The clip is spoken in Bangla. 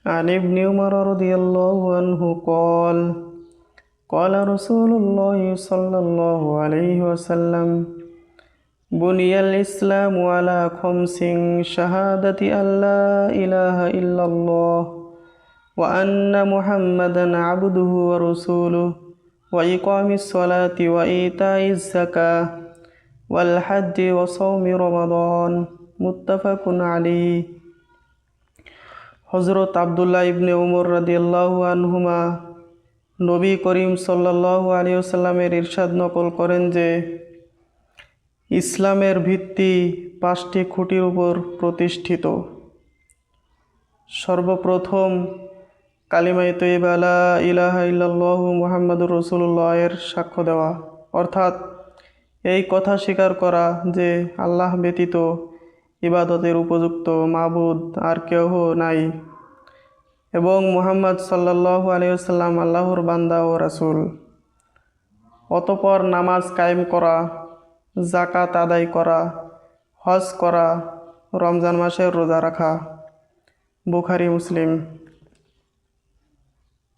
عن ابن عمر رضي الله عنه قال قال رسول الله صلى الله عليه وسلم بني الإسلام على خمس شهادة أن لا إله إلا الله وأن محمدا عبده ورسوله وإقام الصلاة وإيتاء الزكاة والحج وصوم رمضان মুত্তাফাক আলাইহি। হযরত আব্দুল্লাহ ইবনে উমর রাদিয়াল্লাহু আনহুমা নবী করিম সাল্লাল্লাহু আলাইহি ওয়াসাল্লামের ইরশাদ নকল করেন যে ইসলামের ভিত্তি 5টি খুঁটির উপর প্রতিষ্ঠিত। সর্বপ্রথম কালিমায়ে তয়্যিবা লা ইলাহা ইল্লাল্লাহু মুহাম্মাদুর রাসূলুল্লাহ এর সাক্ষ্য দেওয়া, অর্থাৎ এই কথা স্বীকার করা যে আল্লাহ ব্যতীত ইবাদতের উপযুক্ত মাবুদ আর কেউ নাই এবং মুহাম্মদ সাল্লাল্লাহু আলাইহি ওয়াসাল্লাম আল্লাহর বান্দা ও রাসূল। অতঃপর নামাজ কায়েম করা, যাকাত আদায় করা, হজ করা, রমজান মাসের রোজা রাখা। বুখারী মুসলিম।